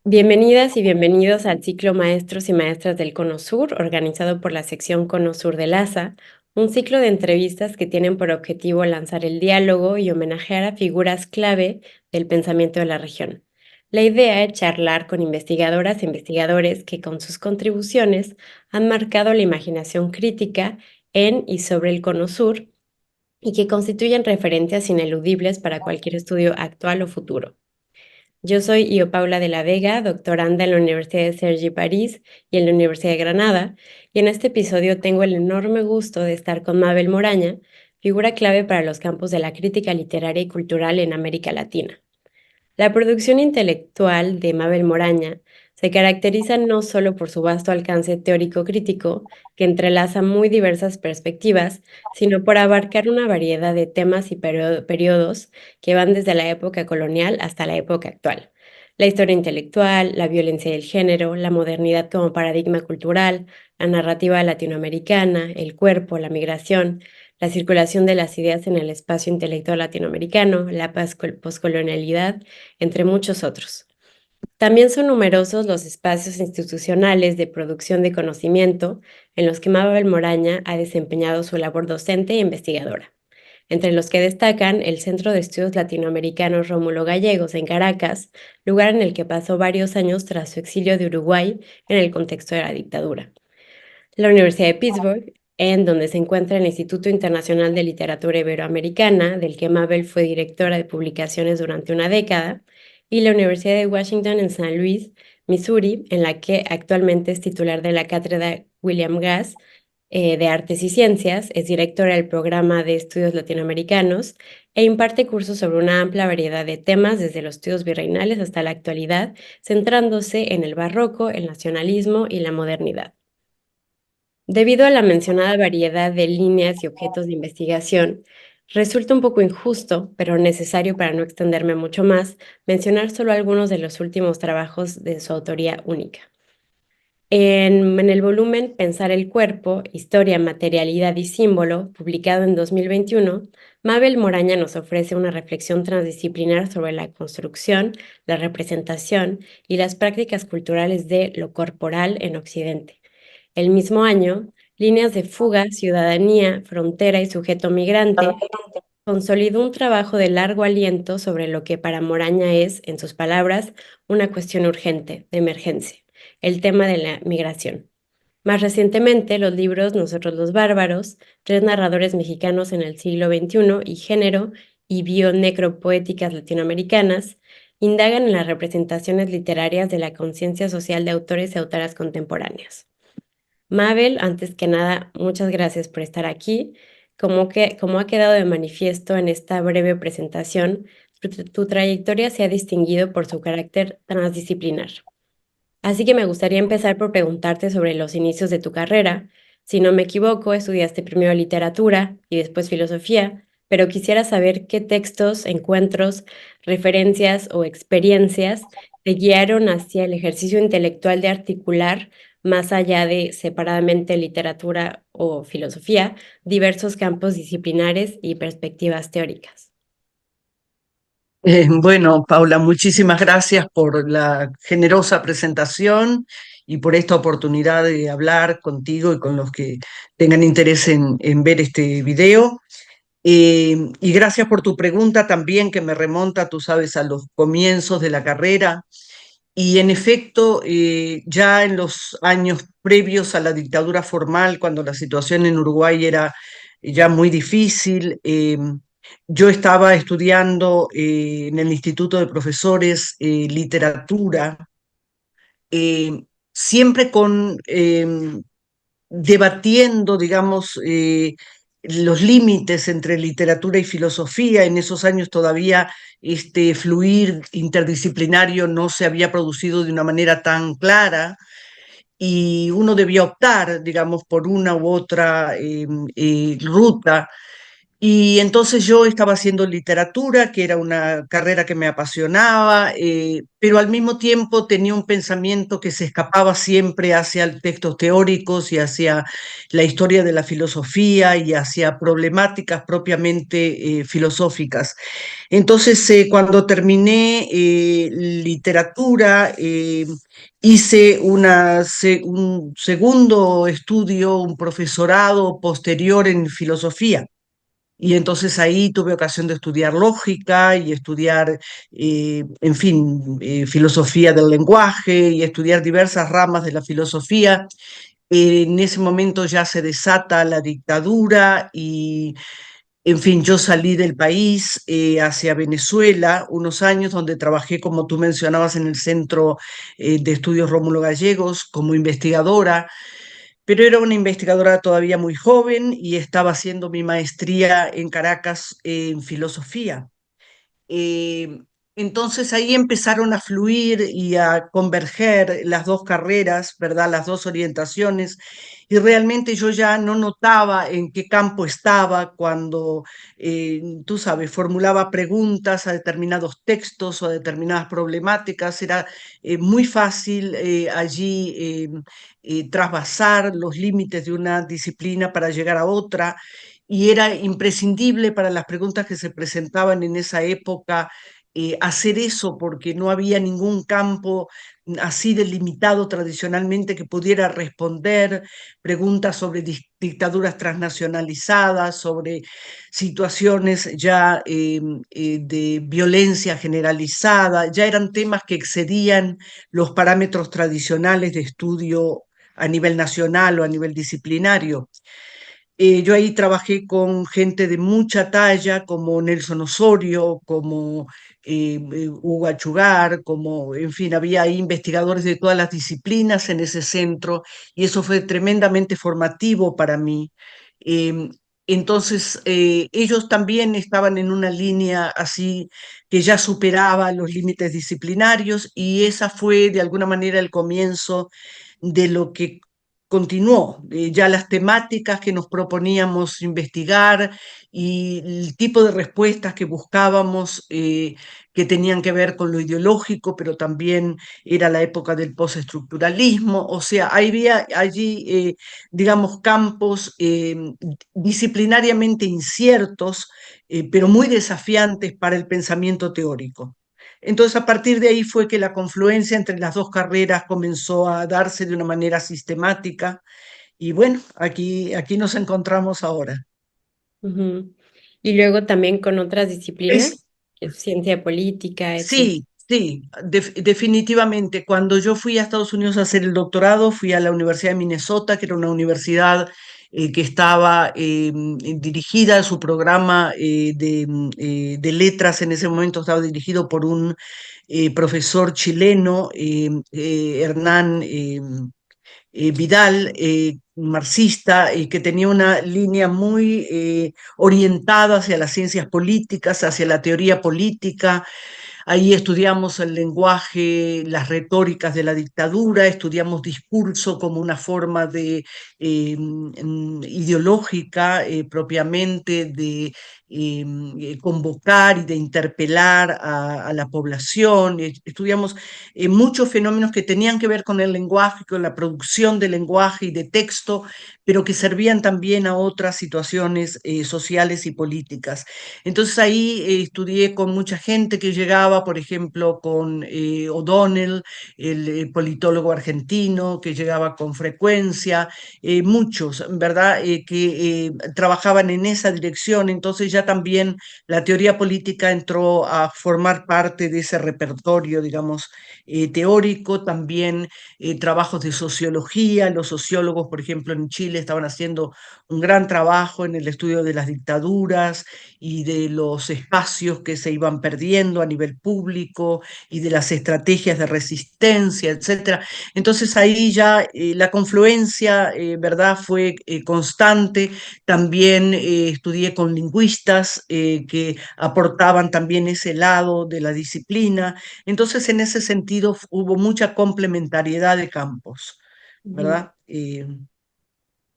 Bienvenidas y bienvenidos al ciclo Maestros y Maestras del Cono Sur, organizado por la sección Cono Sur de LASA, un ciclo de entrevistas que tienen por objetivo lanzar el diálogo y homenajear a figuras clave del pensamiento de la región. La idea es charlar con investigadoras e investigadores que con sus contribuciones han marcado la imaginación crítica en y sobre el Cono Sur y que constituyen referencias ineludibles para cualquier estudio actual o futuro. Yo soy Io Paula de la Vega, doctoranda en la Universidad de Cergy, París y en la Universidad de Granada, y en este episodio tengo el enorme gusto de estar con Mabel Moraña, figura clave para los campos de la crítica literaria y cultural en América Latina. La producción intelectual de Mabel Moraña se caracteriza no solo por su vasto alcance teórico-crítico, que entrelaza muy diversas perspectivas, sino por abarcar una variedad de temas y periodos que van desde la época colonial hasta la época actual. La historia intelectual, la violencia del género, la modernidad como paradigma cultural, la narrativa latinoamericana, el cuerpo, la migración, la circulación de las ideas en el espacio intelectual latinoamericano, la poscolonialidad, entre muchos otros. También son numerosos los espacios institucionales de producción de conocimiento en los que Mabel Moraña ha desempeñado su labor docente e investigadora, entre los que destacan el Centro de Estudios Latinoamericanos Rómulo Gallegos en Caracas, lugar en el que pasó varios años tras su exilio de Uruguay en el contexto de la dictadura, la Universidad de Pittsburgh, en donde se encuentra el Instituto Internacional de Literatura Iberoamericana, del que Mabel fue directora de publicaciones durante una década, y la Universidad de Washington en San Luis, Missouri, en la que actualmente es titular de la cátedra William Gass de Artes y Ciencias, es directora del programa de estudios latinoamericanos e imparte cursos sobre una amplia variedad de temas, desde los estudios virreinales hasta la actualidad, centrándose en el barroco, el nacionalismo y la modernidad. Debido a la mencionada variedad de líneas y objetos de investigación, resulta un poco injusto, pero necesario para no extenderme mucho más, mencionar solo algunos de los últimos trabajos de su autoría única. En el volumen Pensar el cuerpo, historia, materialidad y símbolo, publicado en 2021, Mabel Moraña nos ofrece una reflexión transdisciplinar sobre la construcción, la representación y las prácticas culturales de lo corporal en Occidente. El mismo año, Líneas de fuga, ciudadanía, frontera y sujeto migrante consolidó un trabajo de largo aliento sobre lo que para Moraña es, en sus palabras, una cuestión urgente, de emergencia, el tema de la migración. Más recientemente, los libros Nosotros los Bárbaros, Tres narradores mexicanos en el siglo XXI y Género y Bionecropoéticas latinoamericanas indagan en las representaciones literarias de la conciencia social de autores y autoras contemporáneas. Mabel, antes que nada, muchas gracias por estar aquí. Como ha quedado de manifiesto en esta breve presentación, tu trayectoria se ha distinguido por su carácter transdisciplinar. Así que me gustaría empezar por preguntarte sobre los inicios de tu carrera. Si no me equivoco, estudiaste primero literatura y después filosofía, pero quisiera saber qué textos, encuentros, referencias o experiencias te guiaron hacia el ejercicio intelectual de articular, más allá de separadamente literatura o filosofía, diversos campos disciplinares y perspectivas teóricas. Bueno, Paula, muchísimas gracias por la generosa presentación y por esta oportunidad de hablar contigo y con los que tengan interés en ver este video. Y gracias por tu pregunta también, que me remonta, tú sabes, a los comienzos de la carrera. Y en efecto, ya en los años previos a la dictadura formal, cuando la situación en Uruguay era ya muy difícil, yo estaba estudiando en el Instituto de Profesores literatura, siempre debatiendo, digamos, los límites entre literatura y filosofía. En esos años todavía este fluir interdisciplinario no se había producido de una manera tan clara y uno debía optar, digamos, por una u otra ruta. Y entonces yo estaba haciendo literatura, que era una carrera que me apasionaba, pero al mismo tiempo tenía un pensamiento que se escapaba siempre hacia textos teóricos y hacia la historia de la filosofía y hacia problemáticas propiamente filosóficas. Entonces, cuando terminé literatura, hice un segundo estudio, un profesorado posterior en filosofía. Y entonces ahí tuve ocasión de estudiar lógica y estudiar, en fin, filosofía del lenguaje y estudiar diversas ramas de la filosofía. En ese momento ya se desata la dictadura y, en fin, yo salí del país hacia Venezuela unos años donde trabajé, como tú mencionabas, en el Centro de Estudios Rómulo Gallegos como investigadora, pero era una investigadora todavía muy joven y estaba haciendo mi maestría en Caracas en filosofía. Eh, entonces ahí empezaron a fluir y a converger las dos carreras, ¿verdad? Las dos orientaciones. Y realmente yo ya no notaba en qué campo estaba cuando, tú sabes, formulaba preguntas a determinados textos o a determinadas problemáticas. Era muy fácil allí trasvasar los límites de una disciplina para llegar a otra y era imprescindible para las preguntas que se presentaban en esa época hacer eso porque no había ningún campo así delimitado tradicionalmente que pudiera responder preguntas sobre dictaduras transnacionalizadas, sobre situaciones ya de violencia generalizada, ya eran temas que excedían los parámetros tradicionales de estudio a nivel nacional o a nivel disciplinario. Yo ahí trabajé con gente de mucha talla, como Nelson Osorio, como Hugo Achugar, como, en fin, había ahí investigadores de todas las disciplinas en ese centro y eso fue tremendamente formativo para mí. Eh, entonces, ellos también estaban en una línea así que ya superaba los límites disciplinarios y esa fue de alguna manera el comienzo de lo que continuó, ya las temáticas que nos proponíamos investigar y el tipo de respuestas que buscábamos, que tenían que ver con lo ideológico, pero también era la época del postestructuralismo, o sea, había allí, digamos, campos disciplinariamente inciertos, pero muy desafiantes para el pensamiento teórico. Entonces, a partir de ahí fue que la confluencia entre las dos carreras comenzó a darse de una manera sistemática y bueno, aquí nos encontramos ahora. Ujú. Y luego también con otras disciplinas, Es, que es ciencia política, etc. sí, sí, definitivamente. Cuando yo fui a Estados Unidos a hacer el doctorado, fui a la Universidad de Minnesota, que era una universidad que estaba dirigida, su programa de letras en ese momento estaba dirigido por un profesor chileno, Hernán Vidal, marxista, que tenía una línea muy orientada hacia las ciencias políticas, hacia la teoría política. Ahí estudiamos el lenguaje, las retóricas de la dictadura, estudiamos discurso como una forma de ideológica propiamente de convocar y de interpelar a la población. Estudiamos muchos fenómenos que tenían que ver con el lenguaje, con la producción de lenguaje y de texto, pero que servían también a otras situaciones sociales y políticas. Entonces ahí estudié con mucha gente que llegaba, por ejemplo, con O'Donnell, el politólogo argentino, que llegaba con frecuencia, muchos, ¿verdad?, que trabajaban en esa dirección. Entonces ya también la teoría política entró a formar parte de ese repertorio, digamos, teórico, también trabajos de sociología. Los sociólogos, por ejemplo, en Chile estaban haciendo un gran trabajo en el estudio de las dictaduras y de los espacios que se iban perdiendo a nivel público y de las estrategias de resistencia, etcétera. Entonces ahí ya la confluencia, ¿verdad?, fue constante. También estudié con lingüistas que aportaban también ese lado de la disciplina. Entonces, en ese sentido, hubo mucha complementariedad de campos, Ujú. ¿verdad?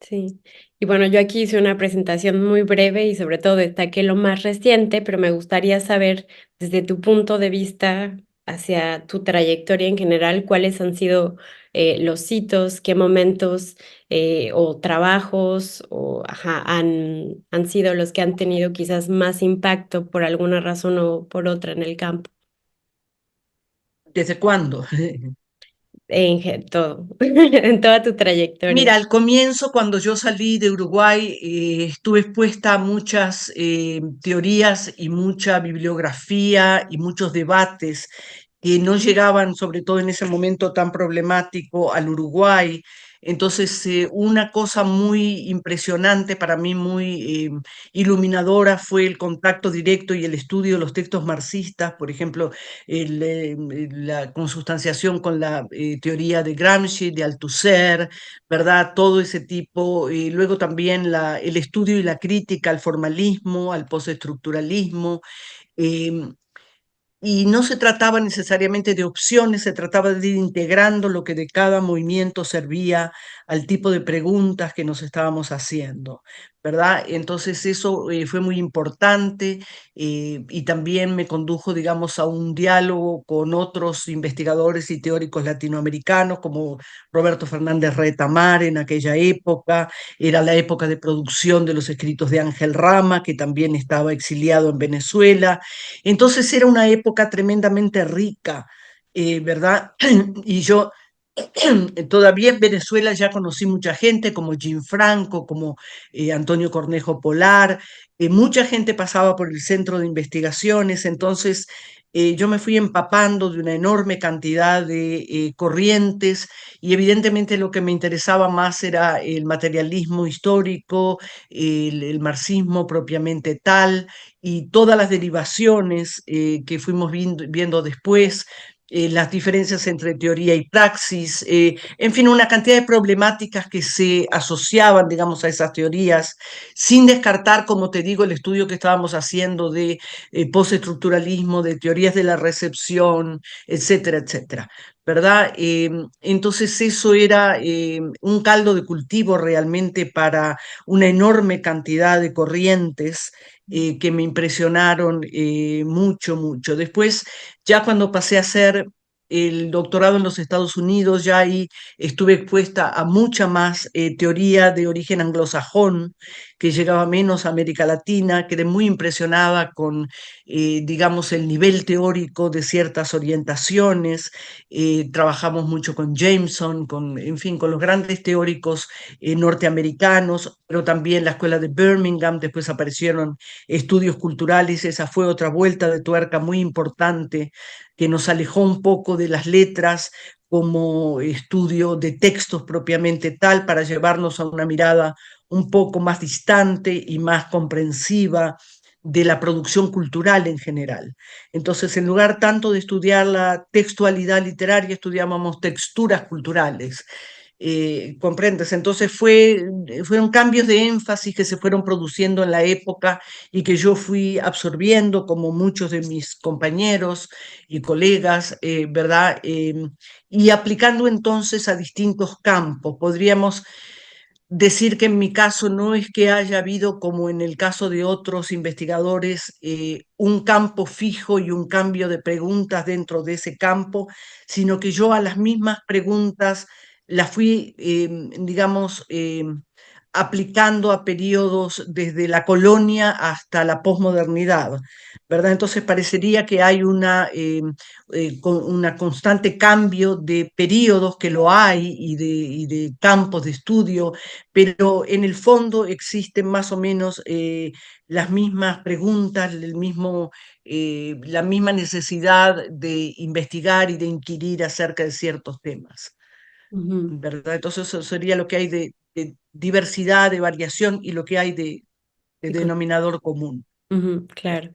Sí. Y bueno, yo aquí hice una presentación muy breve y sobre todo destaqué lo más reciente, pero me gustaría saber desde tu punto de vista hacia tu trayectoria en general, cuáles han sido los hitos, qué momentos o trabajos o ajá, han sido los que han tenido quizás más impacto por alguna razón o por otra en el campo, ¿Desde cuándo? todo, en toda tu trayectoria. Mira, al comienzo, cuando yo salí de Uruguay, estuve expuesta a muchas teorías y mucha bibliografía y muchos debates que no llegaban, sobre todo en ese momento tan problemático, al Uruguay. Entonces, una cosa muy impresionante para mí, muy iluminadora, fue el contacto directo y el estudio de los textos marxistas, por ejemplo, la consustanciación con la teoría de Gramsci, de Althusser, ¿verdad? Todo ese tipo, y luego también el estudio y la crítica al formalismo, al postestructuralismo, em, y no se trataba necesariamente de opciones, se trataba de ir integrando lo que de cada movimiento servía al tipo de preguntas que nos estábamos haciendo, ¿verdad? Entonces eso fue muy importante y también me condujo, digamos, a un diálogo con otros investigadores y teóricos latinoamericanos como Roberto Fernández Retamar en aquella época. Era la época de producción de los escritos de Ángel Rama, que también estaba exiliado en Venezuela. Entonces era una época tremendamente rica, ¿verdad? Y yo todavía en Venezuela ya conocí mucha gente como Jim Franco, como Antonio Cornejo Polar, mucha gente pasaba por el centro de investigaciones, entonces yo me fui empapando de una enorme cantidad de corrientes y evidentemente lo que me interesaba más era el materialismo histórico, el marxismo propiamente tal y todas las derivaciones que fuimos viendo después, las diferencias entre teoría y praxis, en fin, una cantidad de problemáticas que se asociaban, digamos, a esas teorías, sin descartar, como te digo, el estudio que estábamos haciendo de postestructuralismo, de teorías de la recepción, etcétera, etcétera. ¿Verdad? Entonces eso era un caldo de cultivo realmente para una enorme cantidad de corrientes que me impresionaron mucho, mucho. Después, ya cuando pasé a hacer el doctorado en los Estados Unidos, ya ahí estuve expuesta a mucha más teoría de origen anglosajón, que llegaba menos a América Latina. Quedé muy impresionada con, digamos, el nivel teórico de ciertas orientaciones. Trabajamos mucho con Jameson, en fin, con los grandes teóricos norteamericanos, pero también la escuela de Birmingham. Después aparecieron estudios culturales, esa fue otra vuelta de tuerca muy importante que nos alejó un poco de las letras como estudio de textos propiamente tal, para llevarnos a una mirada un poco más distante y más comprensiva de la producción cultural en general. Entonces, en lugar tanto de estudiar la textualidad literaria, estudiábamos texturas culturales. ¿Comprendes? Entonces fueron cambios de énfasis que se fueron produciendo en la época y que yo fui absorbiendo como muchos de mis compañeros y colegas, ¿verdad? Y aplicando entonces a distintos campos. Podríamos decir que en mi caso no es que haya habido, como en el caso de otros investigadores, un campo fijo y un cambio de preguntas dentro de ese campo, sino que yo a las mismas preguntas las fui, digamos, aplicando a periodos desde la colonia hasta la posmodernidad, ¿verdad? Entonces parecería que hay una constante cambio de periodos, que lo hay, y de campos de estudio, pero en el fondo existen más o menos las mismas preguntas, la misma necesidad de investigar y de inquirir acerca de ciertos temas, Ujú. ¿verdad? Entonces eso sería lo que hay de diversidad, de variación y lo que hay de Y con- denominador común. Ujú, claro.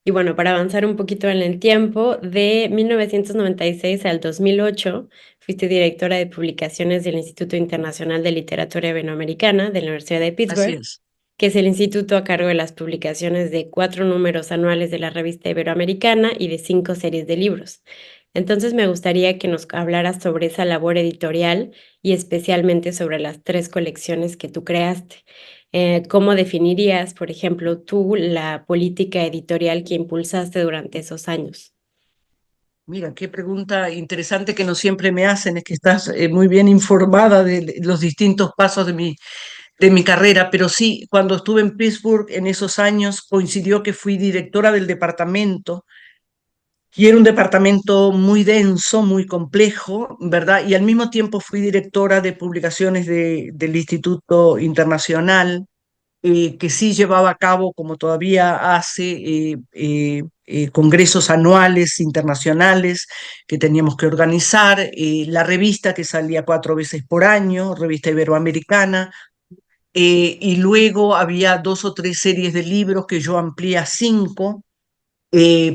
Y bueno, para avanzar un poquito en el tiempo, de 1996 al 2008 fuiste directora de publicaciones del Instituto Internacional de Literatura Iberoamericana de la Universidad de Así Pittsburgh, es. que es el instituto a cargo de las publicaciones de 4 números anuales de la revista Iberoamericana y de 5 series de libros. Entonces me gustaría que nos hablaras sobre esa labor editorial y especialmente sobre las 3 colecciones que tú creaste. ¿Cómo definirías, por ejemplo, tú la política editorial que impulsaste durante esos años? Mira, qué pregunta interesante que no siempre me hacen, es que estás muy bien informada de los distintos pasos de mi carrera, pero sí, cuando estuve en Pittsburgh en esos años coincidió que fui directora del departamento y era un departamento muy denso, muy complejo, ¿verdad? Y al mismo tiempo fui directora de publicaciones del Instituto Internacional, que sí llevaba a cabo, como todavía hace, congresos anuales internacionales que teníamos que organizar, la revista que salía 4 veces por año, revista iberoamericana, y luego había 2 o 3 series de libros que yo amplié a 5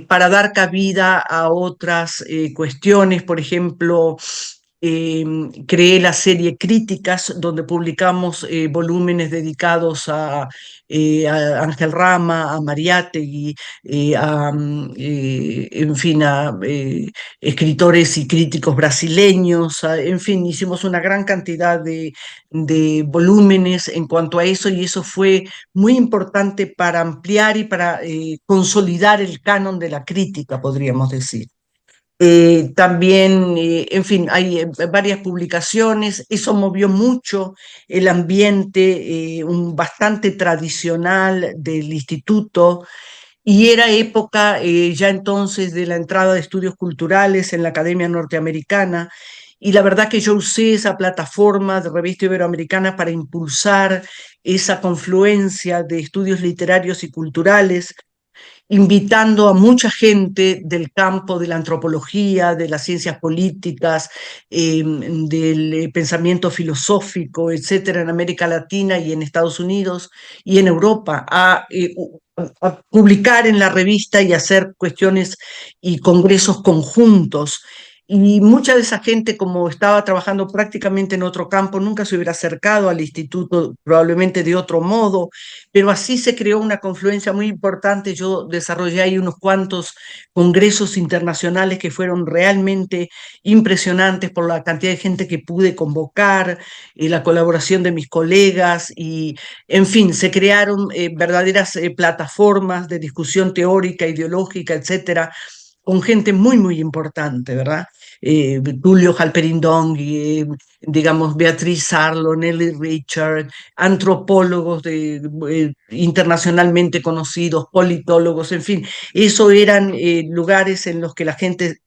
para dar cabida a otras cuestiones. Por ejemplo, eh, creé la serie Críticas, donde publicamos volúmenes dedicados a Ángel Rama, a Mariátegui, en fin, a escritores y críticos brasileños. En fin, hicimos una gran cantidad de volúmenes en cuanto a eso, y eso fue muy importante para ampliar y para consolidar el canon de la crítica, podríamos decir. También, en fin, hay varias publicaciones, eso movió mucho el ambiente, un bastante tradicional del instituto, y era época ya entonces de la entrada de estudios culturales en la Academia Norteamericana, y la verdad que yo usé esa plataforma de Revista Iberoamericana para impulsar esa confluencia de estudios literarios y culturales, invitando a mucha gente del campo de la antropología, de las ciencias políticas, del pensamiento filosófico, etcétera, en América Latina y en Estados Unidos y en Europa, a publicar en la revista y hacer cuestiones y congresos conjuntos. Y mucha de esa gente, como estaba trabajando prácticamente en otro campo, nunca se hubiera acercado al instituto, probablemente de otro modo, pero así se creó una confluencia muy importante. Yo desarrollé ahí unos cuantos congresos internacionales que fueron realmente impresionantes por la cantidad de gente que pude convocar, la colaboración de mis colegas y, en fin, se crearon verdaderas plataformas de discusión teórica, ideológica, etcétera, con gente muy, muy importante, ¿verdad? Tulio Halperin-Donghi, digamos, Beatriz Sarlo, Nelly Richard, antropólogos internacionalmente conocidos, politólogos, en fin, eso eran lugares en los que la gente,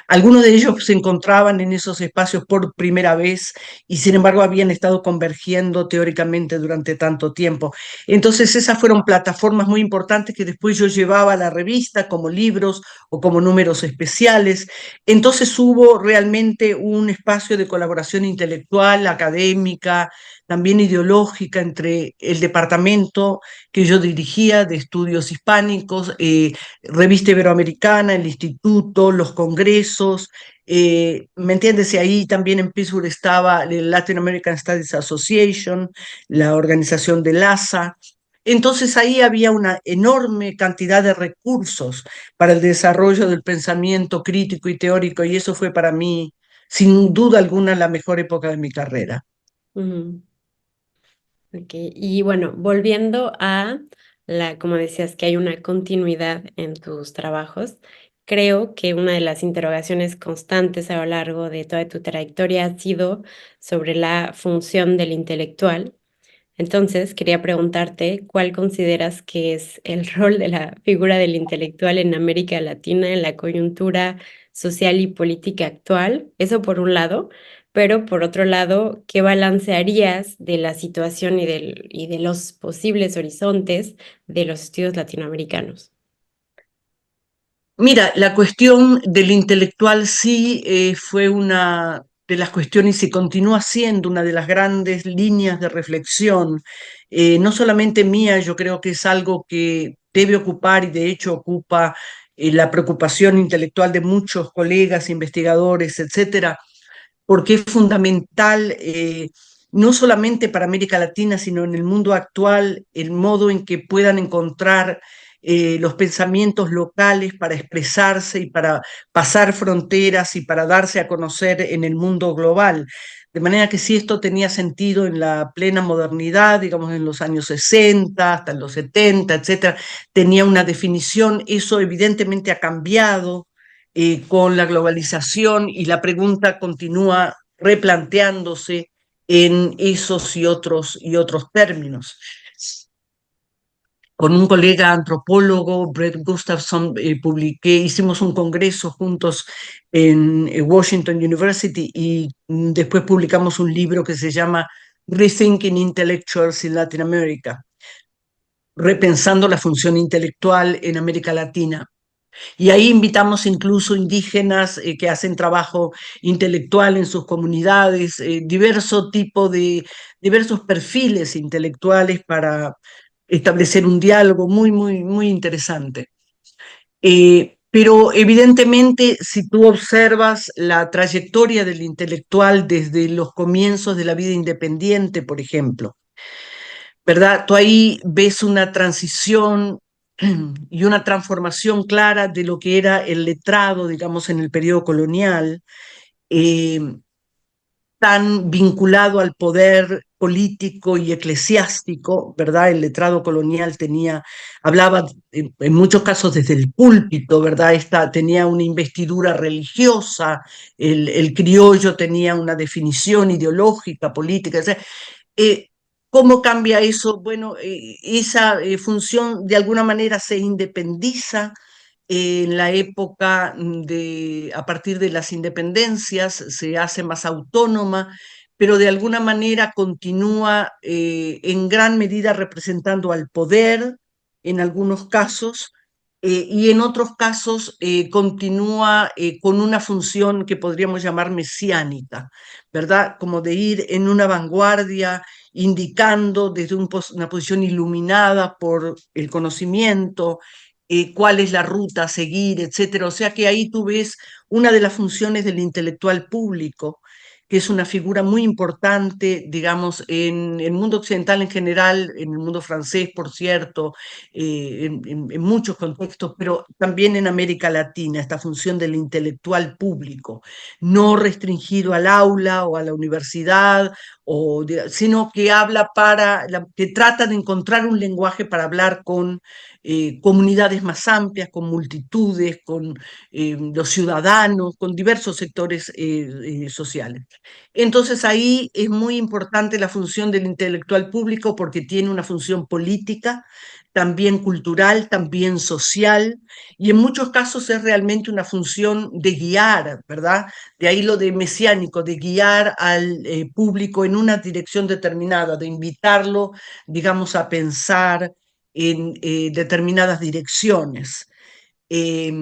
algunos de ellos se encontraban en esos espacios por primera vez y sin embargo habían estado convergiendo teóricamente durante tanto tiempo. Entonces esas fueron plataformas muy importantes que después yo llevaba a la revista como libros o como números especiales. Entonces hubo realmente un espacio de colaboración intelectual, académica, también ideológica entre el departamento que yo dirigía de estudios hispánicos, Revista Iberoamericana, el instituto, los congresos, ¿me entiendes? Y ahí también en Pittsburgh estaba el Latin American Studies Association, la organización de LASA. Entonces ahí había una enorme cantidad de recursos para el desarrollo del pensamiento crítico y teórico, y eso fue para mí, sin duda alguna, la mejor época de mi carrera. Ujú. Okey. Y bueno, volviendo a como decías, que hay una continuidad en tus trabajos, creo que una de las interrogaciones constantes a lo largo de toda tu trayectoria ha sido sobre la función del intelectual. Entonces, quería preguntarte, ¿cuál consideras que es el rol de la figura del intelectual en América Latina, en la coyuntura social y política actual? Eso por un lado, pero por otro lado, ¿qué balance harías de la situación y de los posibles horizontes de los estudios latinoamericanos? Mira, la cuestión del intelectual sí fue una de las cuestiones y continúa siendo una de las grandes líneas de reflexión, no solamente mía. Yo creo que es algo que debe ocupar y de hecho ocupa la preocupación intelectual de muchos colegas, investigadores, etcétera, porque es fundamental, no solamente para América Latina, sino en el mundo actual, el modo en que puedan encontrar los pensamientos locales para expresarse y para pasar fronteras y para darse a conocer en el mundo global. De manera que si esto tenía sentido en la plena modernidad, digamos en los años 60 hasta los 70, etcétera, tenía una definición. Eso evidentemente ha cambiado con la globalización y la pregunta continúa replanteándose en esos y otros términos. Con un colega antropólogo, Brett Gustafson, hicimos un congreso juntos en Washington University y después publicamos un libro que se llama Rethinking Intellectuals in Latin America, repensando la función intelectual en América Latina. Y ahí invitamos incluso indígenas que hacen trabajo intelectual en sus comunidades, diversos perfiles intelectuales para establecer un diálogo muy interesante. Pero evidentemente, si tú observas la trayectoria del intelectual desde los comienzos de la vida independiente, por ejemplo, ¿verdad? Tú ahí ves una transición y una transformación clara de lo que era el letrado, digamos, en el periodo colonial, eh, tan vinculado al poder político y eclesiástico, ¿verdad? El letrado colonial hablaba en muchos casos desde el púlpito, ¿verdad? Tenía una investidura religiosa, el criollo tenía una definición ideológica, política, etc. Eh, ¿Cómo cambia eso? Bueno, esa función de alguna manera se independiza en la época a partir de las independencias, se hace más autónoma, pero de alguna manera continúa en gran medida representando al poder en algunos casos, y en otros casos continúa con una función que podríamos llamar mesiánica, ¿verdad? Como de ir en una vanguardia, indicando desde una posición iluminada por el conocimiento, cuál es la ruta a seguir, etcétera. O sea que ahí tú ves una de las funciones del intelectual público, que es una figura muy importante, digamos, en el mundo occidental en general, en el mundo francés, por cierto, en muchos contextos, pero también en América Latina, esta función del intelectual público, no restringido al aula o a la universidad, sino que que trata de encontrar un lenguaje para hablar con comunidades más amplias, con multitudes, con los ciudadanos, con diversos sectores sociales. Entonces ahí es muy importante la función del intelectual público porque tiene una función política, también cultural, también social, y en muchos casos es realmente una función de guiar, ¿verdad? De ahí lo de mesiánico, de guiar al público en una dirección determinada, de invitarlo, digamos, a pensar en determinadas direcciones. Eh,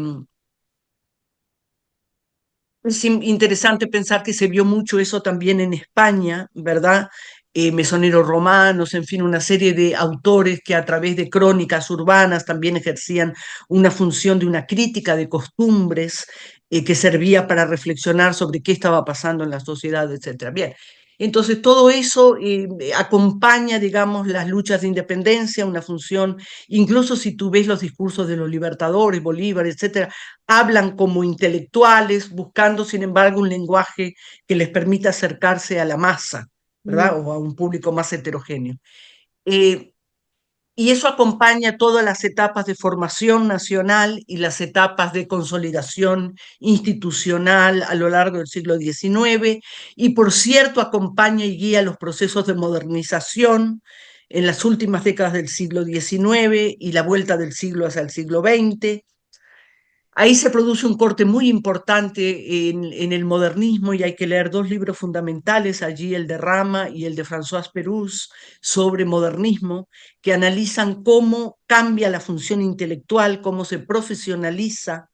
es interesante pensar que se vio mucho eso también en España, ¿verdad? Mesoneros romanos, en fin, una serie de autores que a través de crónicas urbanas también ejercían una función de una crítica de costumbres que servía para reflexionar sobre qué estaba pasando en la sociedad, etcétera. Bien, entonces todo eso acompaña, digamos, las luchas de independencia, una función, incluso si tú ves los discursos de los libertadores, Bolívar, etcétera, hablan como intelectuales, buscando, sin embargo, un lenguaje que les permita acercarse a la masa, ¿verdad? O a un público más heterogéneo. Eh, y eso acompaña todas las etapas de formación nacional y las etapas de consolidación institucional a lo largo del siglo XIX, y por cierto acompaña y guía los procesos de modernización en las últimas décadas del siglo XIX y la vuelta del siglo hacia el siglo XX. Ahí se produce un corte muy importante en el modernismo y hay que leer dos libros fundamentales allí, el de Rama y el de François Perus, sobre modernismo, que analizan cómo cambia la función intelectual, cómo se profesionaliza,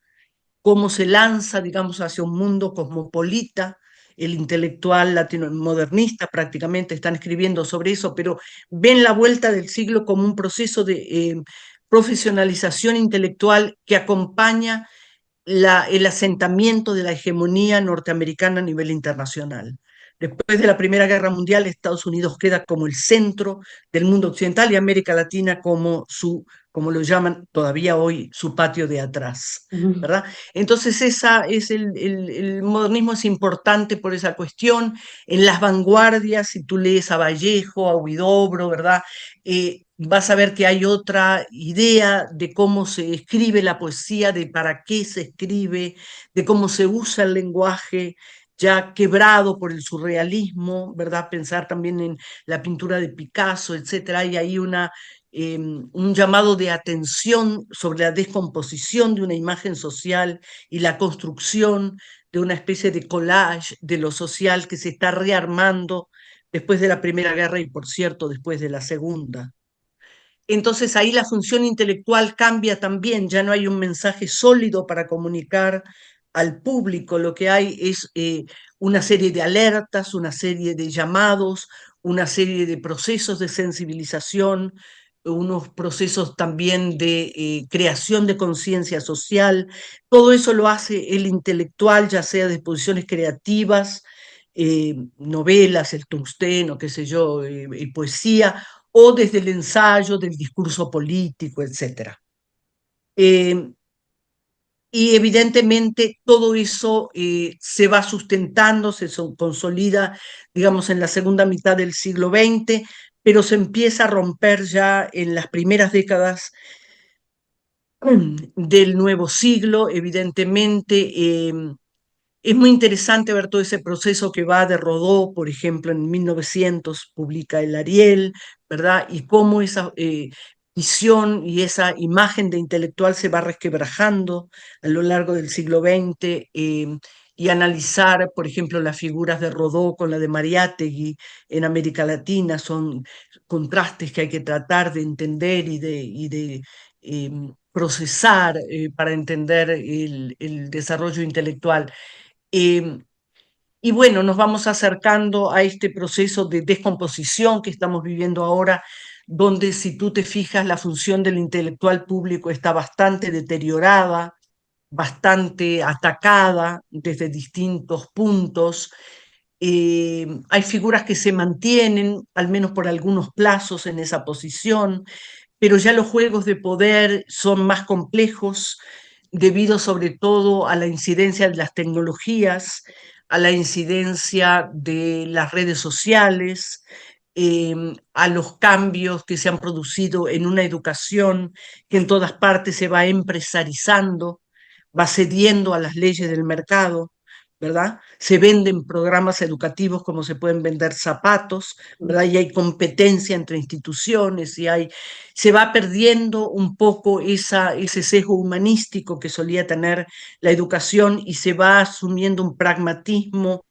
cómo se lanza, digamos, hacia un mundo cosmopolita. El intelectual latino modernista prácticamente están escribiendo sobre eso, pero ven la vuelta del siglo como un proceso de profesionalización intelectual que acompaña el asentamiento de la hegemonía norteamericana a nivel internacional. Después de la Primera Guerra Mundial, Estados Unidos queda como el centro del mundo occidental y América Latina como su como lo llaman todavía hoy, su patio de atrás, Ujú. ¿verdad? Entonces esa es el modernismo es importante por esa cuestión. En las vanguardias, si tú lees a Vallejo, a Huidobro, ¿verdad? Vas a ver que hay otra idea de cómo se escribe la poesía, de para qué se escribe, de cómo se usa el lenguaje ya quebrado por el surrealismo, ¿verdad? Pensar también en la pintura de Picasso, etcétera. Hay ahí un llamado de atención sobre la descomposición de una imagen social y la construcción de una especie de collage de lo social que se está rearmando después de la Primera Guerra y, por cierto, después de la Segunda. Entonces ahí la función intelectual cambia también, ya no hay un mensaje sólido para comunicar al público, lo que hay es una serie de alertas, una serie de llamados, una serie de procesos de sensibilización, unos procesos también de creación de conciencia social. Todo eso lo hace el intelectual, ya sea de exposiciones creativas, novelas, el tungsteno, qué sé yo, y poesía, o desde el ensayo del discurso político, etcétera. Eh, y evidentemente todo eso se va sustentando, consolida, digamos, en la segunda mitad del siglo XX, pero se empieza a romper ya en las primeras décadas del nuevo siglo, evidentemente. Es muy interesante ver todo ese proceso que va de Rodó, por ejemplo, en 1900 publica el Ariel, ¿verdad? Y cómo esa visión y esa imagen de intelectual se va resquebrajando a lo largo del siglo XX, y analizar, por ejemplo, las figuras de Rodó con la de Mariátegui en América Latina son contrastes que hay que tratar de entender y de procesar para entender el desarrollo intelectual. Eh, y bueno, nos vamos acercando a este proceso de descomposición que estamos viviendo ahora, donde si tú te fijas, la función del intelectual público está bastante deteriorada, bastante atacada desde distintos puntos. Hay figuras que se mantienen, al menos por algunos plazos, en esa posición, pero ya los juegos de poder son más complejos debido sobre todo a la incidencia de las tecnologías, a la incidencia de las redes sociales, a los cambios que se han producido en una educación que en todas partes se va empresarizando, va cediendo a las leyes del mercado, ¿verdad? Se venden programas educativos como se pueden vender zapatos, ¿verdad? Y hay competencia entre instituciones y se va perdiendo un poco ese sesgo humanístico que solía tener la educación y se va asumiendo un pragmatismo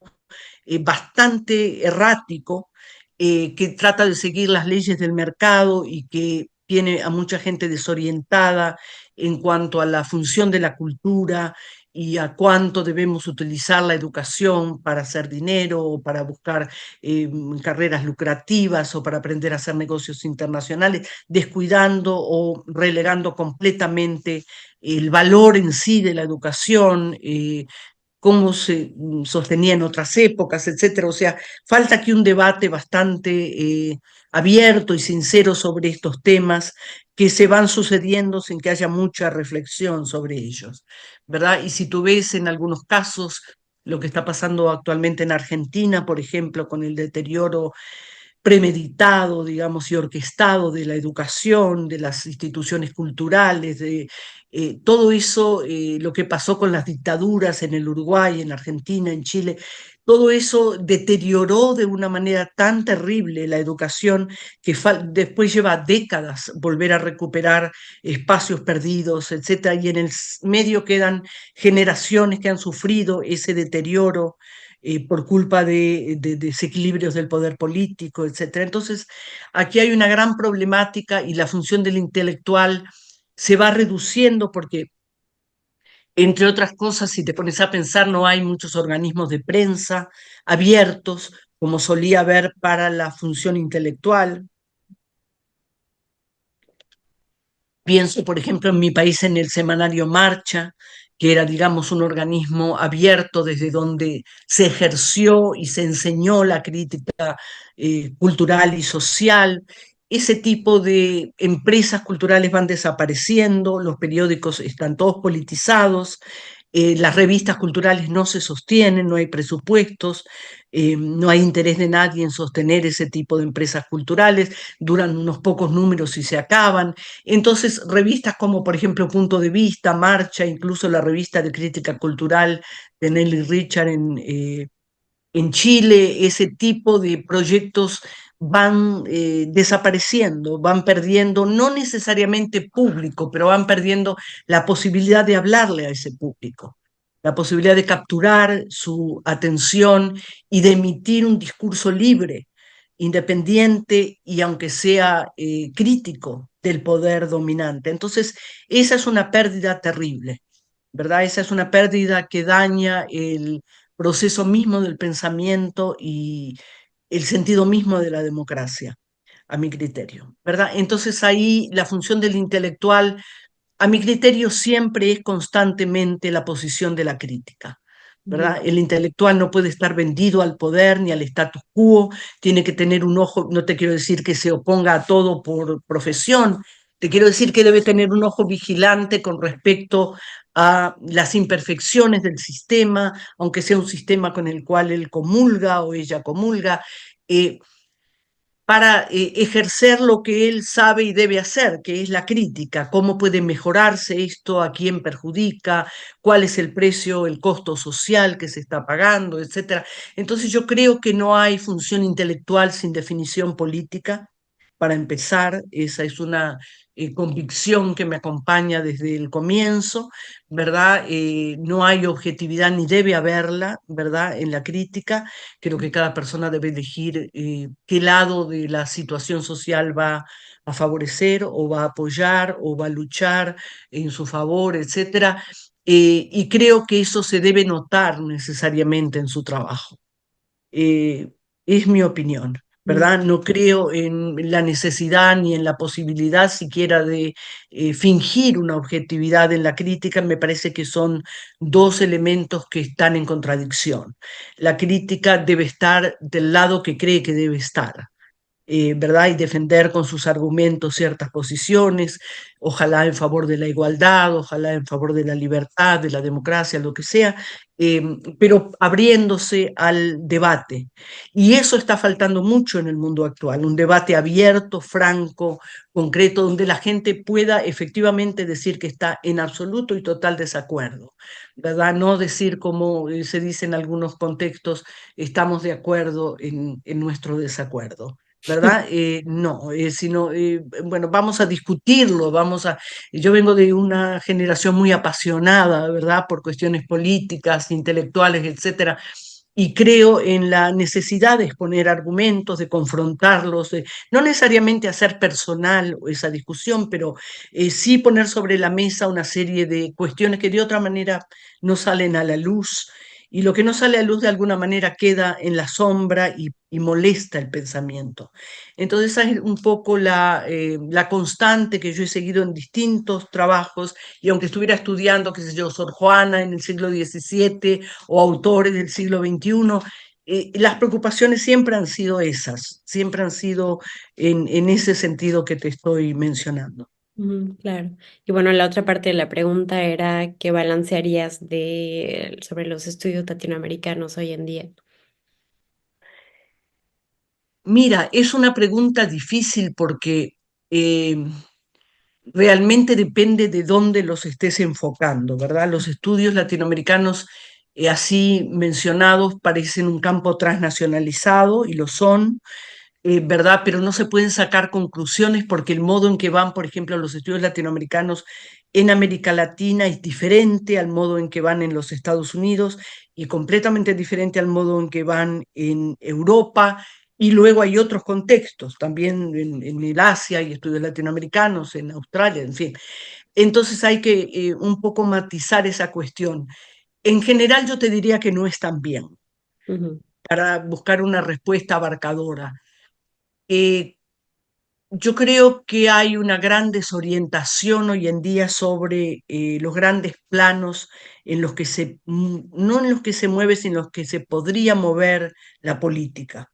bastante errático, que trata de seguir las leyes del mercado y que tiene a mucha gente desorientada en cuanto a la función de la cultura y a cuánto debemos utilizar la educación para hacer dinero o para buscar carreras lucrativas o para aprender a hacer negocios internacionales, descuidando o relegando completamente el valor en sí de la educación, cómo se sostenía en otras épocas, etcétera. O sea, falta aquí un debate bastante abierto y sincero sobre estos temas que se van sucediendo sin que haya mucha reflexión sobre ellos, ¿verdad? Y si tú ves en algunos casos lo que está pasando actualmente en Argentina, por ejemplo, con el deterioro premeditado, digamos, y orquestado de la educación, de las instituciones culturales, de todo eso, lo que pasó con las dictaduras en el Uruguay, en Argentina, en Chile, todo eso deterioró de una manera tan terrible la educación que después lleva décadas volver a recuperar espacios perdidos, etcétera, y en el medio quedan generaciones que han sufrido ese deterioro por culpa de desequilibrios del poder político, etcétera. Entonces, aquí hay una gran problemática y la función del intelectual se va reduciendo porque, entre otras cosas, si te pones a pensar, no hay muchos organismos de prensa abiertos como solía haber para la función intelectual. Pienso, por ejemplo, en mi país en el semanario Marcha, que era, digamos, un organismo abierto desde donde se ejerció y se enseñó la crítica cultural y social. ese tipo de empresas culturales van desapareciendo, los periódicos están todos politizados, las revistas culturales no se sostienen, no hay presupuestos, no hay interés de nadie en sostener ese tipo de empresas culturales, duran unos pocos números y se acaban. Entonces, revistas como, por ejemplo, Punto de Vista, Marcha, incluso la revista de crítica cultural de Nelly Richard en Chile, ese tipo de proyectos van desapareciendo, van perdiendo, no necesariamente público, pero van perdiendo la posibilidad de hablarle a ese público, la posibilidad de capturar su atención y de emitir un discurso libre, independiente y aunque sea crítico del poder dominante. Entonces, esa es una pérdida terrible, ¿verdad? Esa es una pérdida que daña el proceso mismo del pensamiento y el sentido mismo de la democracia, a mi criterio, ¿verdad? Entonces ahí la función del intelectual, a mi criterio, siempre es constantemente la posición de la crítica. Ujú. ¿Verdad? El intelectual no puede estar vendido al poder ni al status quo, tiene que tener un ojo, no te quiero decir que se oponga a todo por profesión, te quiero decir que debe tener un ojo vigilante con respecto a las imperfecciones del sistema, aunque sea un sistema con el cual él comulga o ella comulga, eh, para ejercer lo que él sabe y debe hacer, que es la crítica, cómo puede mejorarse esto, a quién perjudica, cuál es el precio, el costo social que se está pagando, etcétera. Entonces yo creo que no hay función intelectual sin definición política. Para empezar, esa es una convicción que me acompaña desde el comienzo, ¿verdad? No hay objetividad ni debe haberla, ¿verdad? En la crítica. Creo que cada persona debe elegir qué lado de la situación social va a favorecer o va a apoyar o va a luchar en su favor, etcétera. Y creo que eso se debe notar necesariamente en su trabajo. Eh, es mi opinión, Mm. ¿verdad? No creo en la necesidad ni en la posibilidad siquiera de fingir una objetividad en la crítica. Me parece que son dos elementos que están en contradicción. La crítica debe estar del lado que cree que debe estar, ¿verdad? Y defender con sus argumentos ciertas posiciones, ojalá en favor de la igualdad, ojalá en favor de la libertad, de la democracia, lo que sea, eh, pero abriéndose al debate. Y eso está faltando mucho en el mundo actual, un debate abierto, franco, concreto, donde la gente pueda efectivamente decir que está en absoluto y total desacuerdo, ¿verdad? No decir como se dice en algunos contextos, estamos de acuerdo en nuestro desacuerdo. ¿Verdad? No, sino, bueno, vamos a discutirlo, yo vengo de una generación muy apasionada, ¿verdad? Por cuestiones políticas, intelectuales, etcétera, y creo en la necesidad de exponer argumentos, de confrontarlos, de no necesariamente hacer personal esa discusión, pero sí poner sobre la mesa una serie de cuestiones que de otra manera no salen a la luz, y lo que no sale a luz de alguna manera queda en la sombra y molesta el pensamiento. Entonces, esa es un poco la constante que yo he seguido en distintos trabajos, y aunque estuviera estudiando, qué sé yo, Sor Juana en el siglo XVII o autores del siglo XXI, las preocupaciones siempre han sido esas, siempre han sido en ese sentido que te estoy mencionando. Ujú, claro. Y bueno, la otra parte de la pregunta era, ¿qué balancearías sobre los estudios latinoamericanos hoy en día? Mira, es una pregunta difícil porque eh, realmente depende de dónde los estés enfocando, ¿verdad? Los estudios latinoamericanos, así mencionados, parecen un campo transnacionalizado y lo son, ¿verdad? Pero no se pueden sacar conclusiones porque el modo en que van, por ejemplo, los estudios latinoamericanos en América Latina es diferente al modo en que van en los Estados Unidos y completamente diferente al modo en que van en Europa. Y luego hay otros contextos, también en el Asia hay estudios latinoamericanos, en Australia, en fin. Entonces hay que un poco matizar esa cuestión. En general yo te diría que no están bien Ujú, para buscar una respuesta abarcadora. Eh, yo creo que hay una gran desorientación hoy en día sobre los grandes planos en los que no en los que se mueve, sino en los que se podría mover la política.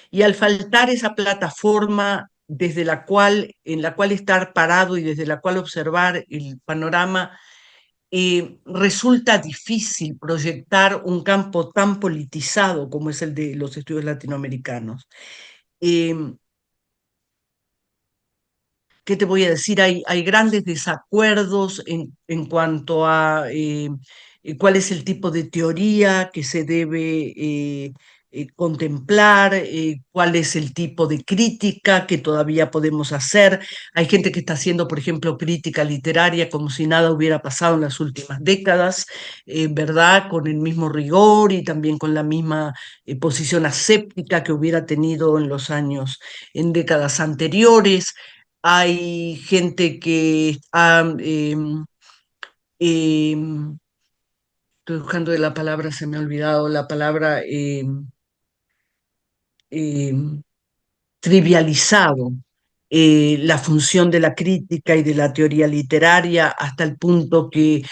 Y al faltar esa plataforma en la cual estar parado y desde la cual observar el panorama, resulta difícil proyectar un campo tan politizado como es el de los estudios latinoamericanos. Eh, ¿Qué te voy a decir? Hay grandes desacuerdos en cuanto a cuál es el tipo de teoría que se debe contemplar, cuál es el tipo de crítica que todavía podemos hacer. Hay gente que está haciendo, por ejemplo, crítica literaria como si nada hubiera pasado en las últimas décadas, ¿verdad? Con el mismo rigor y también con la misma posición aséptica que hubiera tenido en los años, en décadas anteriores. Hay gente que ha, estoy buscando de la palabra, se me ha olvidado la palabra, em, trivializado la función de la crítica y de la teoría literaria hasta el punto que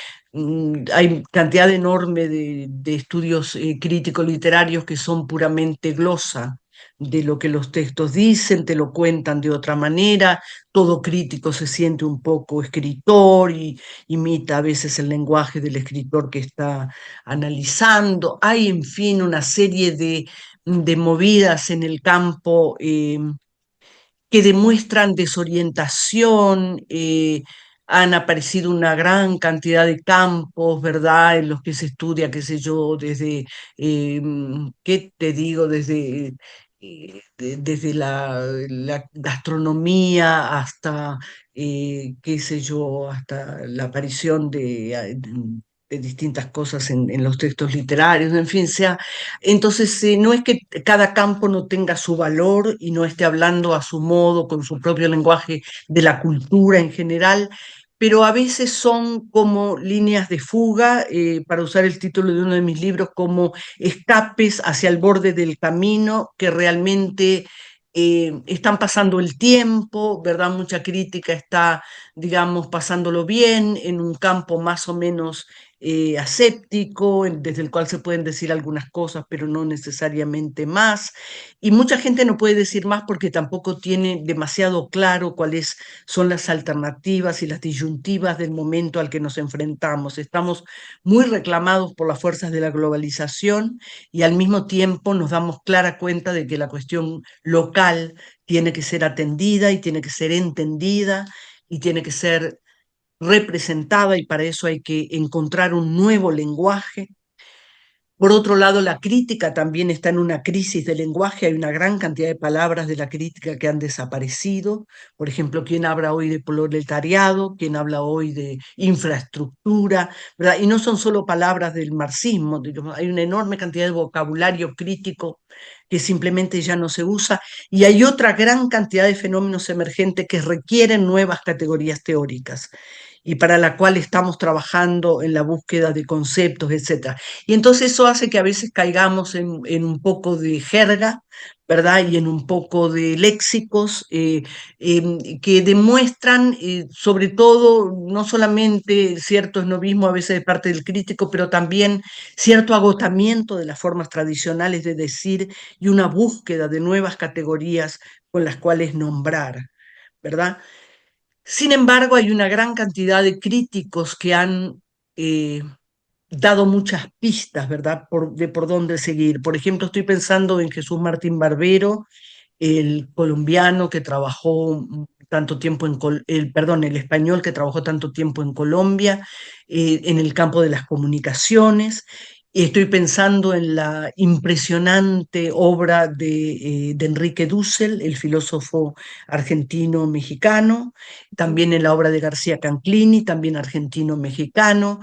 hay cantidad enorme de estudios críticos literarios que son puramente glosa de lo que los textos dicen, te lo cuentan de otra manera, todo crítico se siente un poco escritor y imita a veces el lenguaje del escritor que está analizando. Hay, en fin, una serie de movidas en el campo que demuestran desorientación. Han aparecido una gran cantidad de campos, ¿verdad?, en los que se estudia, qué sé yo, desde, ¿qué te digo?, desde la gastronomía hasta, qué sé yo, hasta la aparición de distintas cosas en los textos literarios, en fin, entonces, no es que cada campo no tenga su valor y no esté hablando a su modo, con su propio lenguaje de la cultura en general, pero a veces son como líneas de fuga, para usar el título de uno de mis libros, como escapes hacia el borde del camino que realmente están pasando el tiempo, ¿verdad? Mucha crítica está, digamos, pasándolo bien en un campo más o menos aséptico, desde el cual se pueden decir algunas cosas, pero no necesariamente más. Y mucha gente no puede decir más porque tampoco tiene demasiado claro cuáles son las alternativas y las disyuntivas del momento al que nos enfrentamos. Estamos muy reclamados por las fuerzas de la globalización y al mismo tiempo nos damos clara cuenta de que la cuestión local tiene que ser atendida y tiene que ser entendida y tiene que ser representada, y para eso hay que encontrar un nuevo lenguaje. Por otro lado, la crítica también está en una crisis de lenguaje. Hay una gran cantidad de palabras de la crítica que han desaparecido. Por ejemplo, ¿quién habla hoy de proletariado? ¿Quién habla hoy de infraestructura? ¿Verdad? Y no son solo palabras del marxismo, digamos, hay una enorme cantidad de vocabulario crítico que simplemente ya no se usa. Y hay otra gran cantidad de fenómenos emergentes que requieren nuevas categorías teóricas y para la cual estamos trabajando en la búsqueda de conceptos, etcétera. Y entonces eso hace que a veces caigamos en un poco de jerga, ¿verdad? Y en un poco de léxicos que demuestran, sobre todo, no solamente cierto esnovismo a veces de parte del crítico, pero también cierto agotamiento de las formas tradicionales de decir y una búsqueda de nuevas categorías con las cuales nombrar, ¿verdad? Sin embargo, hay una gran cantidad de críticos que han eh, dado muchas pistas, ¿verdad?, de por dónde seguir. Por ejemplo, estoy pensando en Jesús Martín Barbero, el colombiano que trabajó tanto tiempo perdón, el español que trabajó tanto tiempo en Colombia, en el campo de las comunicaciones. Estoy pensando en la impresionante obra de Enrique Dussel, el filósofo argentino-mexicano, también en la obra de García Canclini, también argentino-mexicano,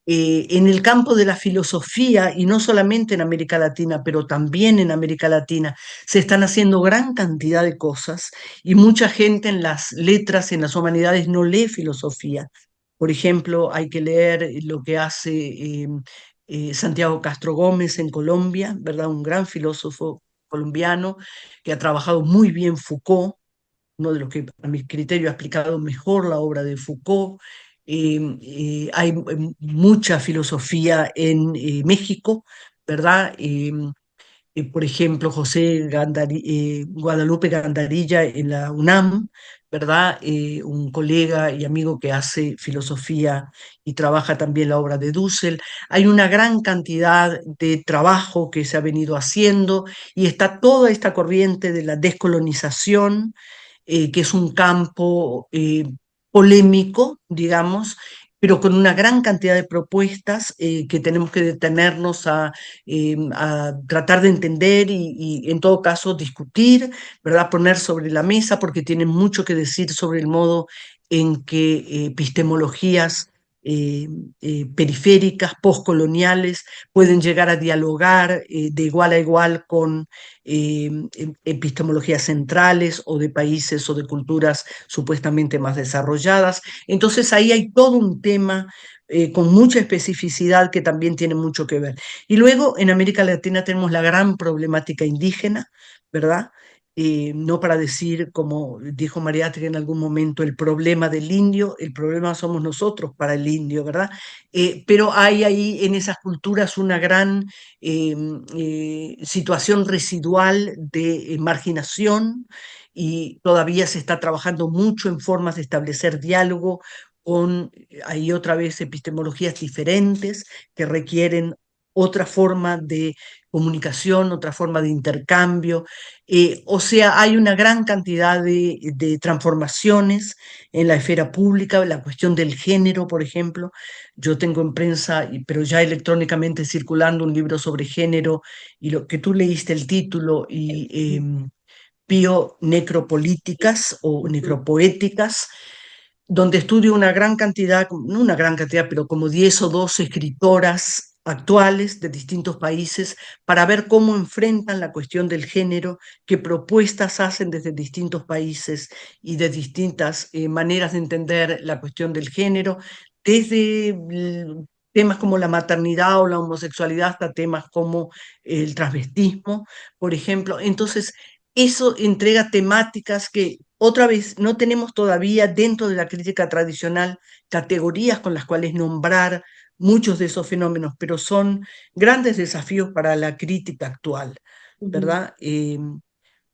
en el campo de la filosofía, y no solamente en América Latina, pero también en América Latina, se están haciendo gran cantidad de cosas y mucha gente en las letras, en las humanidades, no lee filosofía. Por ejemplo, hay que leer lo que hace Santiago Castro Gómez en Colombia, ¿verdad? Un gran filósofo colombiano que ha trabajado muy bien Foucault, uno de los que a mi criterio ha explicado mejor la obra de Foucault. Hay mucha filosofía en México, ¿verdad? por ejemplo, Guadalupe Gandarilla en la UNAM, ¿verdad? Un colega y amigo que hace filosofía y trabaja también la obra de Dussel. Hay una gran cantidad de trabajo que se ha venido haciendo y está toda esta corriente de la descolonización, que es un campo polémico, digamos, pero con una gran cantidad de propuestas que tenemos que detenernos a tratar de entender y en todo caso discutir, ¿verdad? Poner sobre la mesa porque tienen mucho que decir sobre el modo en que epistemologías eh, periféricas, postcoloniales, pueden llegar a dialogar de igual a igual con epistemologías centrales o de países o de culturas supuestamente más desarrolladas. Entonces ahí hay todo un tema con mucha especificidad que también tiene mucho que ver. Y luego en América Latina tenemos la gran problemática indígena, ¿verdad? No para decir, como dijo Mariátegui en algún momento, el problema del indio, el problema somos nosotros para el indio, ¿verdad? Pero hay ahí en esas culturas una gran situación residual de marginación y todavía se está trabajando mucho en formas de establecer diálogo con, ahí otra vez, epistemologías diferentes que requieren otra forma de comunicación, otra forma de intercambio. O sea, hay una gran cantidad de transformaciones en la esfera pública, la cuestión del género, por ejemplo. Yo tengo en prensa, pero ya electrónicamente circulando un libro sobre género, y lo que tú leíste el título, y necropolíticas o Ujú. necropoéticas, donde estudio una gran cantidad, no una gran cantidad, pero como 10 o 12 escritoras actuales de distintos países para ver cómo enfrentan la cuestión del género, qué propuestas hacen desde distintos países y de distintas maneras de entender la cuestión del género, desde temas como la maternidad o la homosexualidad hasta temas como el transvestismo, por ejemplo. Entonces, eso entrega temáticas que otra vez no tenemos todavía dentro de la crítica tradicional categorías con las cuales nombrar muchos de esos fenómenos, pero son grandes desafíos para la crítica actual, Ujú. ¿verdad?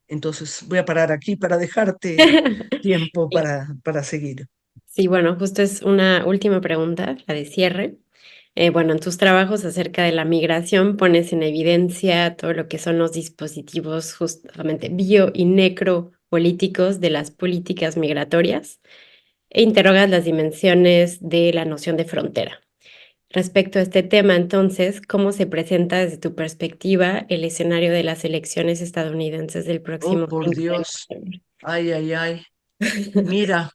Entonces voy a parar aquí para dejarte tiempo Sí. para seguir. Sí, bueno, justo es una última pregunta, la de cierre. Bueno, en tus trabajos acerca de la migración pones en evidencia todo lo que son los dispositivos justamente bio y necropolíticos de las políticas migratorias e interrogas las dimensiones de la noción de frontera. Respecto a este tema, entonces, ¿cómo se presenta desde tu perspectiva el escenario de las elecciones estadounidenses del Oh, próximo por 5 de Dios. noviembre? Ay, ay, ay. Mira,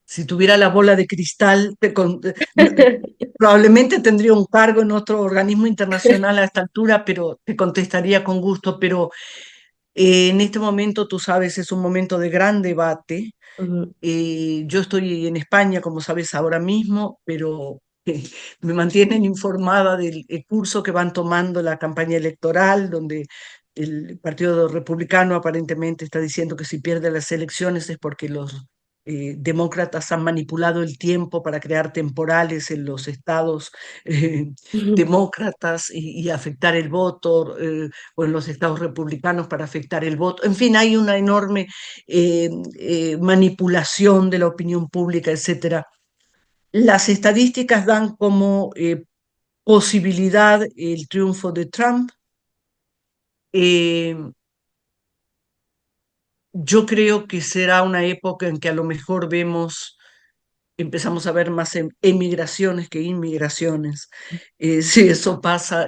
si tuviera la bola de cristal, probablemente tendría un cargo en otro organismo internacional a esta altura, pero te contestaría con gusto. Pero en este momento, tú sabes, es un momento de gran debate. Ujú, Yo estoy en España, como sabes, ahora mismo, pero me mantienen informada del curso que van tomando la campaña electoral, donde el Partido Republicano aparentemente está diciendo que si pierde las elecciones es porque los demócratas han manipulado el tiempo para crear temporales en los estados eh, ujú, demócratas y afectar el voto, o en los estados republicanos para afectar el voto. En fin, hay una enorme eh, manipulación de la opinión pública, etcétera. Las estadísticas dan como posibilidad el triunfo de Trump. Eh, yo creo que será una época en que a lo mejor empezamos a ver más emigraciones que inmigraciones. Si eso pasa,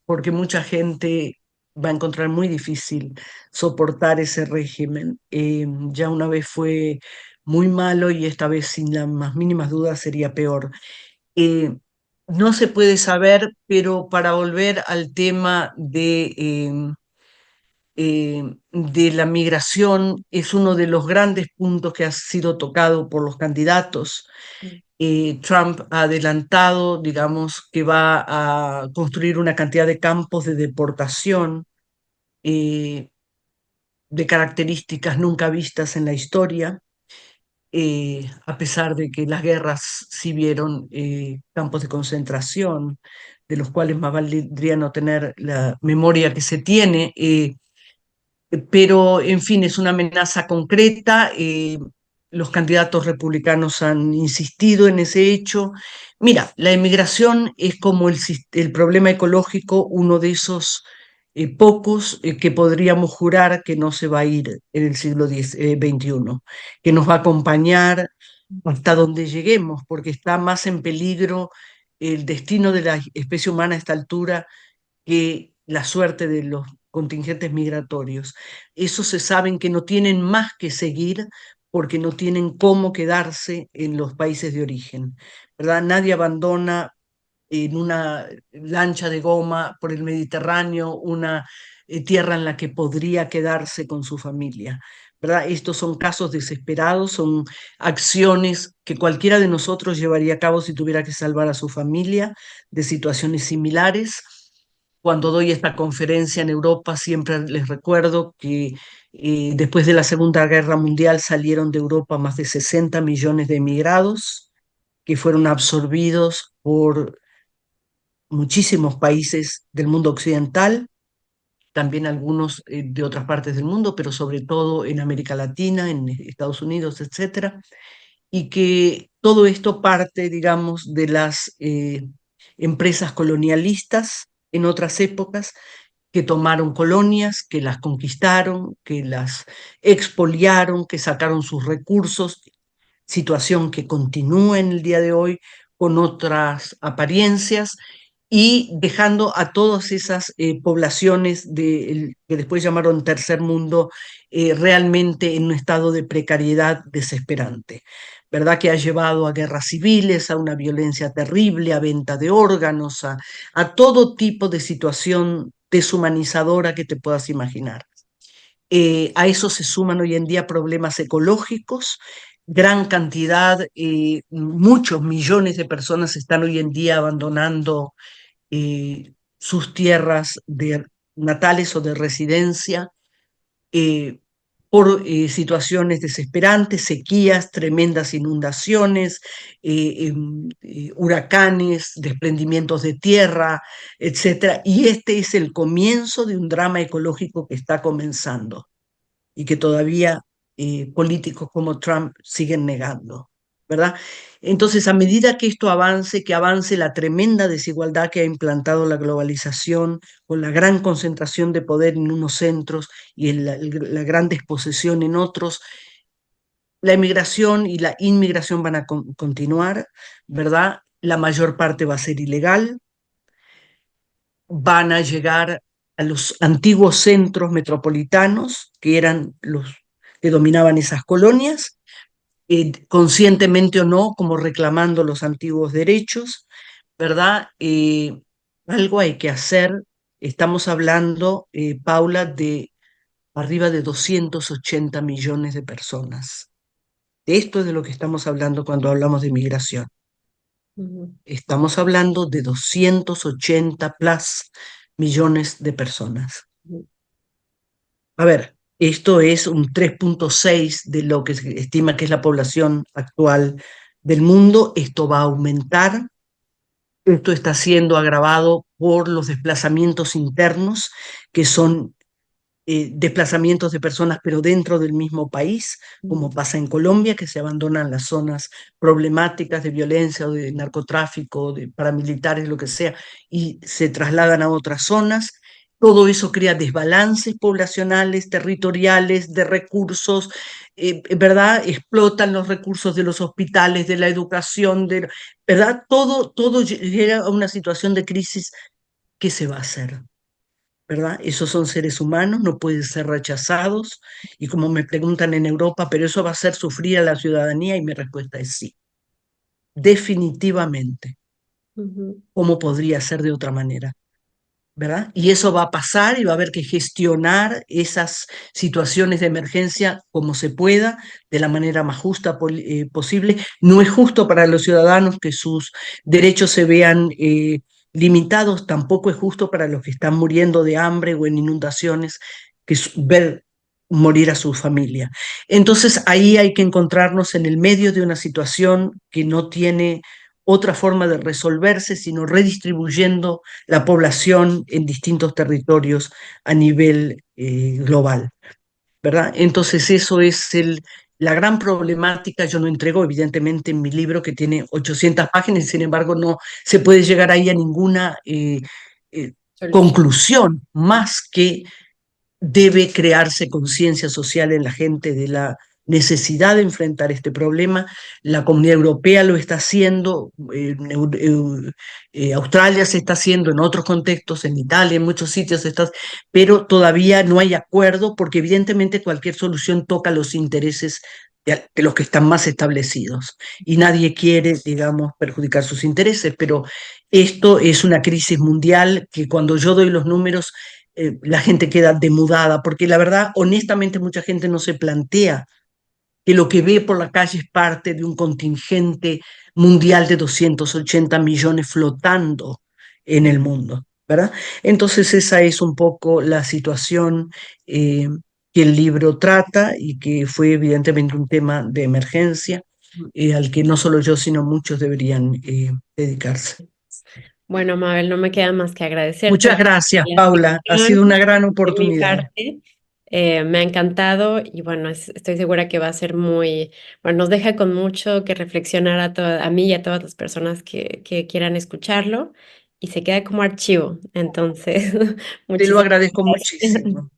porque mucha gente va a encontrar muy difícil soportar ese régimen. Ya una vez fue muy malo y esta vez sin las más mínimas dudas sería peor. Eh, no se puede saber, pero para volver al tema de la migración, es uno de los grandes puntos que ha sido tocado por los candidatos. Trump ha adelantado, digamos, que va a construir una cantidad de campos de deportación eh, de características nunca vistas en la historia. a pesar de que las guerras sí vieron campos de concentración, de los cuales más valdría no tener la memoria que se tiene, pero en fin, es una amenaza concreta. Los candidatos republicanos han insistido en ese hecho. Mira, la emigración es como el problema ecológico, uno de esos pocos que podríamos jurar que no se va a ir en el siglo XXI, que nos va a acompañar hasta donde lleguemos, porque está más en peligro el destino de la especie humana a esta altura que la suerte de los contingentes migratorios. Esos se saben que no tienen más que seguir porque no tienen cómo quedarse en los países de origen, ¿verdad? Nadie abandona en una lancha de goma por el Mediterráneo una tierra en la que podría quedarse con su familia, ¿verdad? Estos son casos desesperados, son acciones que cualquiera de nosotros llevaría a cabo si tuviera que salvar a su familia de situaciones similares. Cuando doy esta conferencia en Europa, siempre les recuerdo que después de la Segunda Guerra Mundial salieron de Europa más de 60 millones de emigrados que fueron absorbidos por muchísimos países del mundo occidental, también algunos de otras partes del mundo, pero sobre todo en América Latina, en Estados Unidos, etcétera, y que todo esto parte, digamos, de las empresas colonialistas en otras épocas que tomaron colonias, que las conquistaron, que las expoliaron, que sacaron sus recursos, situación que continúa en el día de hoy con otras apariencias y dejando a todas esas poblaciones que después llamaron tercer mundo realmente en un estado de precariedad desesperante. ¿Verdad? Que ha llevado a guerras civiles, a una violencia terrible, a venta de órganos, a todo tipo de situación deshumanizadora que te puedas imaginar. A eso se suman hoy en día problemas ecológicos, gran cantidad, muchos millones de personas están hoy en día abandonando sus tierras natales o de residencia eh, por situaciones desesperantes, sequías, tremendas inundaciones, huracanes, desprendimientos de tierra, etcétera. Y este es el comienzo de un drama ecológico que está comenzando y que todavía políticos como Trump siguen negando, ¿verdad? Entonces, a medida que esto avance, que avance la tremenda desigualdad que ha implantado la globalización, con la gran concentración de poder en unos centros y la gran desposesión en otros, la emigración y la inmigración van a continuar, ¿verdad? La mayor parte va a ser ilegal, van a llegar a los antiguos centros metropolitanos, que eran los que dominaban esas colonias, conscientemente o no, como reclamando los antiguos derechos, ¿verdad? Algo hay que hacer. Estamos hablando, Paula, de arriba de 280 millones de personas. De esto es de lo que estamos hablando cuando hablamos de migración. Estamos hablando de 280 plus millones de personas. A ver, esto es un 3,6 de lo que se estima que es la población actual del mundo. Esto va a aumentar. Esto está siendo agravado por los desplazamientos internos, que son desplazamientos de personas, pero dentro del mismo país, como pasa en Colombia, que se abandonan las zonas problemáticas de violencia o de narcotráfico, de paramilitares, lo que sea, y se trasladan a otras zonas. Todo eso crea desbalances poblacionales, territoriales, de recursos, ¿verdad? Explotan los recursos de los hospitales, de la educación, ¿verdad? Todo llega a una situación de crisis. ¿Qué se va a hacer? ¿Verdad? Esos son seres humanos, no pueden ser rechazados. Y como me preguntan en Europa, ¿pero eso va a hacer sufrir a la ciudadanía? Y mi respuesta es sí, definitivamente. ¿Cómo podría ser de otra manera? ¿Verdad? Y eso va a pasar y va a haber que gestionar esas situaciones de emergencia como se pueda, de la manera más justa posible. No es justo para los ciudadanos que sus derechos se vean limitados, tampoco es justo para los que están muriendo de hambre o en inundaciones ver morir a su familia. Entonces ahí hay que encontrarnos en el medio de una situación que no tiene otra forma de resolverse, sino redistribuyendo la población en distintos territorios a nivel global, ¿verdad? Entonces eso es la gran problemática. Yo no entrego, evidentemente, en mi libro que tiene 800 páginas, y sin embargo no se puede llegar ahí a ninguna eh, Solución. conclusión más que debe crearse conciencia social en la gente de la necesidad de enfrentar este problema. La Comunidad Europea lo está haciendo, Australia se está haciendo en otros contextos, en Italia, en muchos sitios, pero todavía no hay acuerdo porque evidentemente cualquier solución toca los intereses de los que están más establecidos y nadie quiere, digamos, perjudicar sus intereses, pero esto es una crisis mundial que cuando yo doy los números la gente queda demudada, porque la verdad, honestamente, mucha gente no se plantea que lo que ve por la calle es parte de un contingente mundial de 280 millones flotando en el mundo, ¿verdad? Entonces esa es un poco la situación eh, que el libro trata y que fue evidentemente un tema de emergencia al que no solo yo, sino muchos deberían dedicarse. Bueno, Mabel, no me queda más que agradecerte Muchas gracias, la Paula. Ha sido atención una gran de mi oportunidad. parte. Me ha encantado y bueno, estoy segura que va a ser muy, bueno, nos deja con mucho que reflexionar a mí y a todas las personas que quieran escucharlo y se queda como archivo. Entonces, Te lo muchísimas agradezco gracias. muchísimo.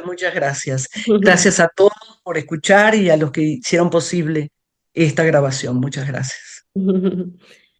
Muchas gracias. Gracias a todos por escuchar y a los que hicieron posible esta grabación. Muchas gracias.